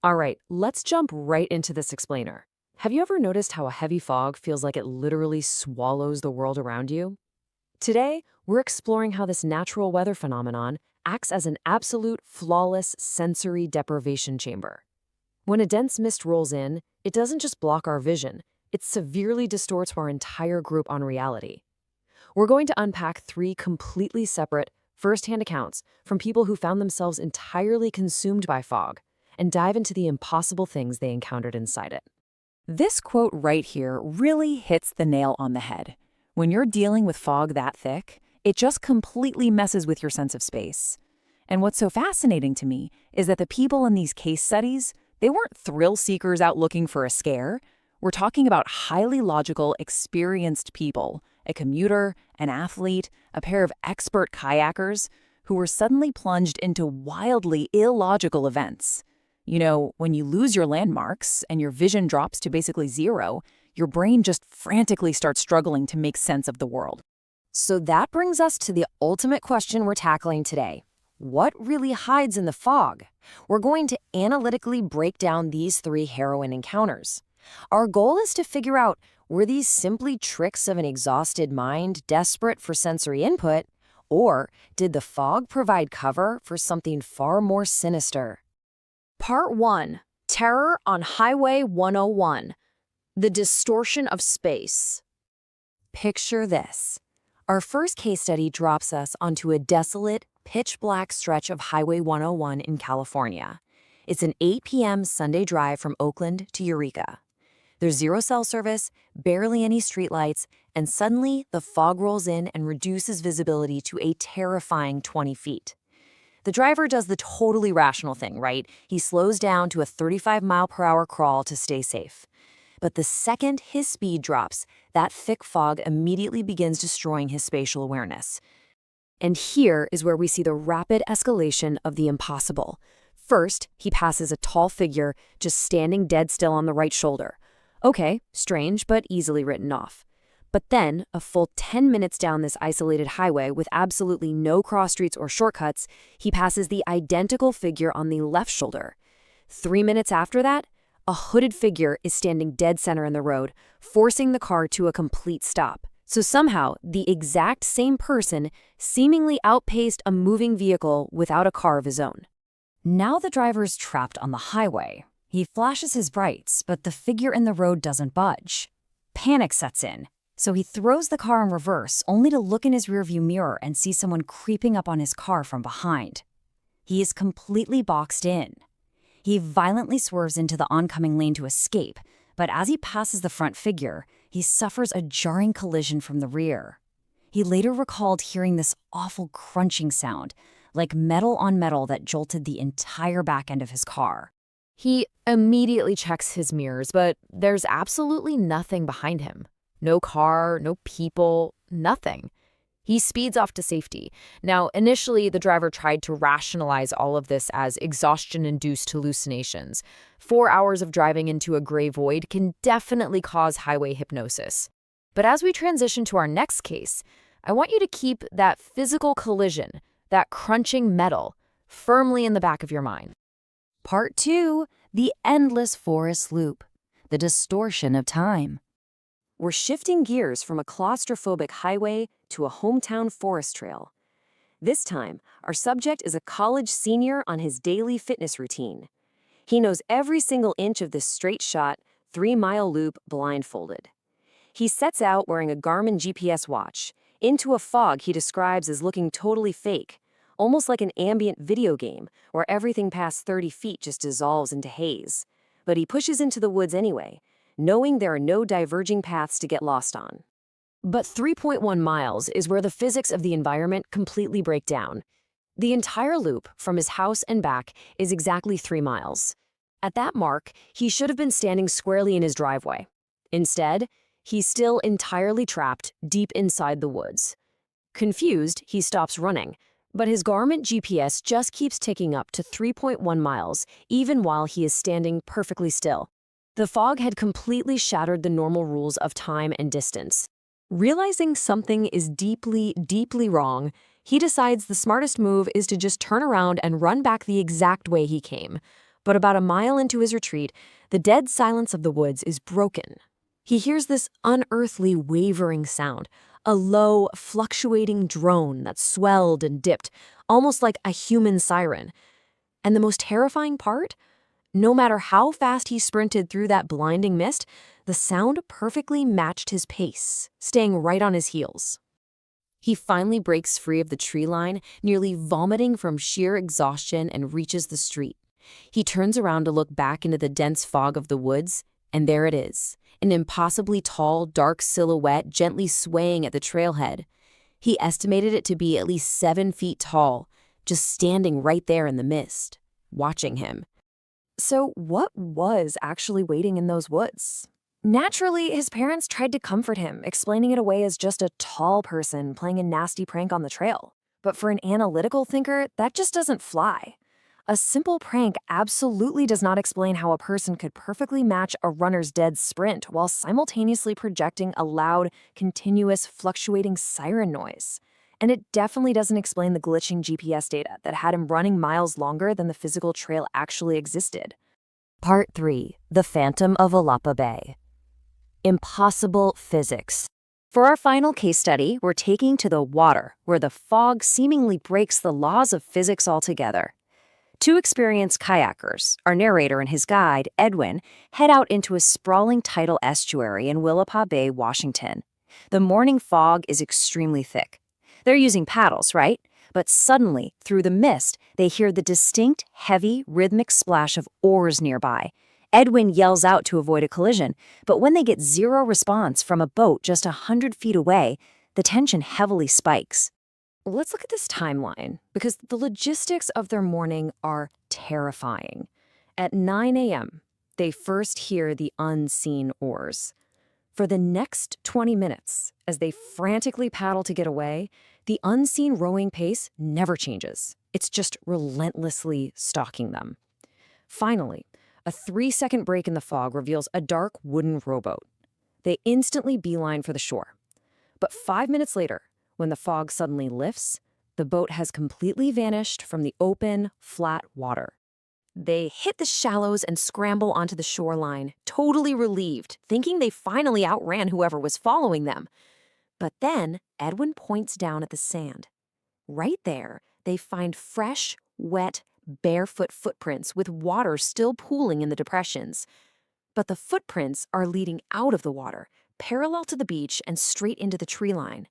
All right, let's jump right into this explainer. Have you ever noticed how a heavy fog feels like it literally swallows the world around you? Today, we're exploring how this natural weather phenomenon acts as an absolute, flawless sensory deprivation chamber. When a dense mist rolls in, it doesn't just block our vision, it severely distorts our entire group on reality. We're going to unpack three completely separate, firsthand accounts from people who found themselves entirely consumed by fog and dive into the impossible things they encountered inside it. This quote right here really hits the nail on the head. When you're dealing with fog that thick, it just completely messes with your sense of space. And what's so fascinating to me is that the people in these case studies, they weren't thrill seekers out looking for a scare. We're talking about highly logical, experienced people, a commuter, an athlete, a pair of expert kayakers who were suddenly plunged into wildly illogical events. You know, when you lose your landmarks and your vision drops to basically zero, your brain just frantically starts struggling to make sense of the world. So that brings us to the ultimate question we're tackling today. What really hides in the fog? We're going to analytically break down these three harrowing encounters. Our goal is to figure out, were these simply tricks of an exhausted mind desperate for sensory input, or did the fog provide cover for something far more sinister? Part 1. Terror on Highway 101. The distortion of space. Picture this. Our first case study drops us onto a desolate, pitch-black stretch of Highway 101 in California. It's an 8 p.m. Sunday drive from Oakland to Eureka. There's zero cell service, barely any streetlights, and suddenly the fog rolls in and reduces visibility to a terrifying 20 feet. The driver does the totally rational thing, right? He slows down to a 35-mile-per-hour crawl to stay safe. But the second his speed drops, that thick fog immediately begins destroying his spatial awareness. And here is where we see the rapid escalation of the impossible. First, he passes a tall figure just standing dead still on the right shoulder. Okay, strange, but easily written off. But then, a full 10 minutes down this isolated highway with absolutely no cross streets or shortcuts, he passes the identical figure on the left shoulder. 3 minutes after that, a hooded figure is standing dead center in the road, forcing the car to a complete stop. So somehow, the exact same person seemingly outpaced a moving vehicle without a car of his own. Now the driver's trapped on the highway. He flashes his brights, but the figure in the road doesn't budge. Panic sets in. So he throws the car in reverse, only to look in his rearview mirror and see someone creeping up on his car from behind. He is completely boxed in. He violently swerves into the oncoming lane to escape, but as he passes the front figure, he suffers a jarring collision from the rear. He later recalled hearing this awful crunching sound, like metal on metal that jolted the entire back end of his car. He immediately checks his mirrors, but there's absolutely nothing behind him. No car, no people, nothing. He speeds off to safety. Now, initially, the driver tried to rationalize all of this as exhaustion-induced hallucinations. 4 hours of driving into a gray void can definitely cause highway hypnosis. But as we transition to our next case, I want you to keep that physical collision, that crunching metal, firmly in the back of your mind. Part 2, the endless forest loop, the distortion of time. We're shifting gears from a claustrophobic highway to a hometown forest trail. This time, our subject is a college senior on his daily fitness routine. He knows every single inch of this straight-shot, 3-mile loop blindfolded. He sets out wearing a Garmin GPS watch, into a fog he describes as looking totally fake, almost like an ambient video game where everything past 30 feet just dissolves into haze. But he pushes into the woods anyway, knowing there are no diverging paths to get lost on. But 3.1 miles is where the physics of the environment completely break down. The entire loop, from his house and back, is exactly 3 miles. At that mark, he should have been standing squarely in his driveway. Instead, he's still entirely trapped deep inside the woods. Confused, he stops running, but his Garmin GPS just keeps ticking up to 3.1 miles, even while he is standing perfectly still. The fog had completely shattered the normal rules of time and distance. Realizing something is deeply, deeply wrong, he decides the smartest move is to just turn around and run back the exact way he came. But about a mile into his retreat, the dead silence of the woods is broken. He hears this unearthly wavering sound, a low, fluctuating drone that swelled and dipped, almost like a human siren. And the most terrifying part? No matter how fast he sprinted through that blinding mist, the sound perfectly matched his pace, staying right on his heels. He finally breaks free of the tree line, nearly vomiting from sheer exhaustion, and reaches the street. He turns around to look back into the dense fog of the woods, and there it is, an impossibly tall, dark silhouette gently swaying at the trailhead. He estimated it to be at least 7 feet tall, just standing right there in the mist, watching him. So what was actually waiting in those woods? Naturally, his parents tried to comfort him, explaining it away as just a tall person playing a nasty prank on the trail. But for an analytical thinker, that just doesn't fly. A simple prank absolutely does not explain how a person could perfectly match a runner's dead sprint while simultaneously projecting a loud, continuous, fluctuating siren noise. And it definitely doesn't explain the glitching GPS data that had him running miles longer than the physical trail actually existed. Part 3. The Phantom of Alapa Bay. Impossible physics. For our final case study, we're taking to the water, where the fog seemingly breaks the laws of physics altogether. Two experienced kayakers, our narrator and his guide, Edwin, head out into a sprawling tidal estuary in Willapa Bay, Washington. The morning fog is extremely thick. They're using paddles, right? But suddenly, through the mist, they hear the distinct, heavy, rhythmic splash of oars nearby. Edwin yells out to avoid a collision, but when they get zero response from a boat just 100 feet away, the tension heavily spikes. Let's look at this timeline, because the logistics of their morning are terrifying. At 9 a.m., they first hear the unseen oars. For the next 20 minutes, as they frantically paddle to get away, the unseen rowing pace never changes. It's just relentlessly stalking them. Finally, a 3-second break in the fog reveals a dark wooden rowboat. They instantly beeline for the shore. But 5 minutes later, when the fog suddenly lifts, the boat has completely vanished from the open, flat water. They hit the shallows and scramble onto the shoreline, totally relieved, thinking they finally outran whoever was following them. But then Edwin points down at the sand. Right there, they find fresh, wet, barefoot footprints with water still pooling in the depressions. But the footprints are leading out of the water, parallel to the beach and straight into the tree line.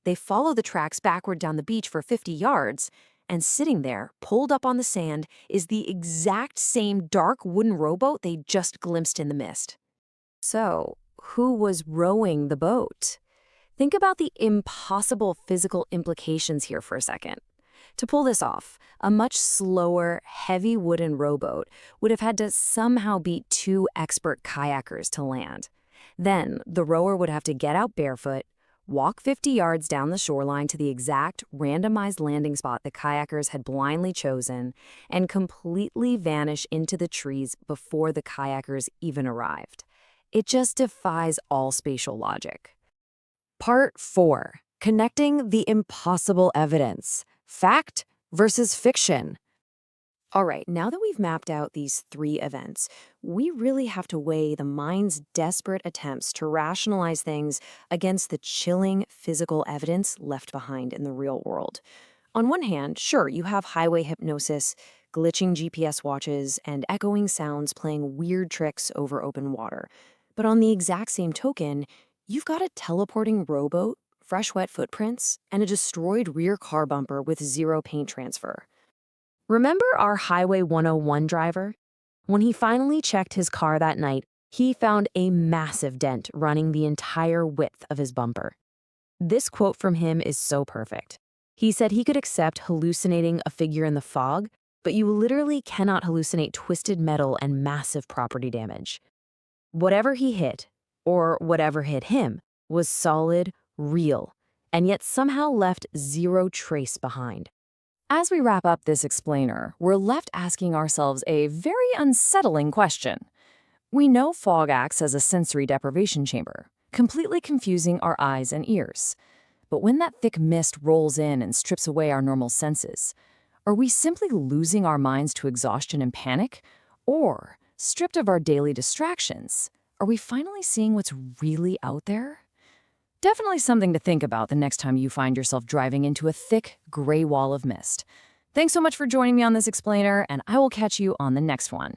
They follow the tracks backward down the beach for 50 yards, and sitting there, pulled up on the sand, is the exact same dark wooden rowboat they just glimpsed in the mist. So, who was rowing the boat? Think about the impossible physical implications here for a second. To pull this off, a much slower, heavy wooden rowboat would have had to somehow beat 2 expert kayakers to land. Then, the rower would have to get out barefoot, walk 50 yards down the shoreline to the exact randomized landing spot the kayakers had blindly chosen, and completely vanish into the trees before the kayakers even arrived. It just defies all spatial logic. Part 4. Connecting the impossible evidence. Fact versus fiction. All right, now that we've mapped out these 3 events, we really have to weigh the mind's desperate attempts to rationalize things against the chilling physical evidence left behind in the real world. On one hand, sure, you have highway hypnosis, glitching GPS watches, and echoing sounds playing weird tricks over open water. But on the exact same token, you've got a teleporting rowboat, fresh wet footprints, and a destroyed rear car bumper with 0 paint transfer. Remember our Highway 101 driver? When he finally checked his car that night, he found a massive dent running the entire width of his bumper. This quote from him is so perfect. He said he could accept hallucinating a figure in the fog, but you literally cannot hallucinate twisted metal and massive property damage. Whatever he hit, or whatever hit him, was solid, real, and yet somehow left 0 trace behind. As we wrap up this explainer, we're left asking ourselves a very unsettling question. We know fog acts as a sensory deprivation chamber, completely confusing our eyes and ears. But when that thick mist rolls in and strips away our normal senses, are we simply losing our minds to exhaustion and panic? Or, stripped of our daily distractions, are we finally seeing what's really out there? Definitely something to think about the next time you find yourself driving into a thick, gray wall of mist. Thanks so much for joining me on this explainer, and I will catch you on the next one.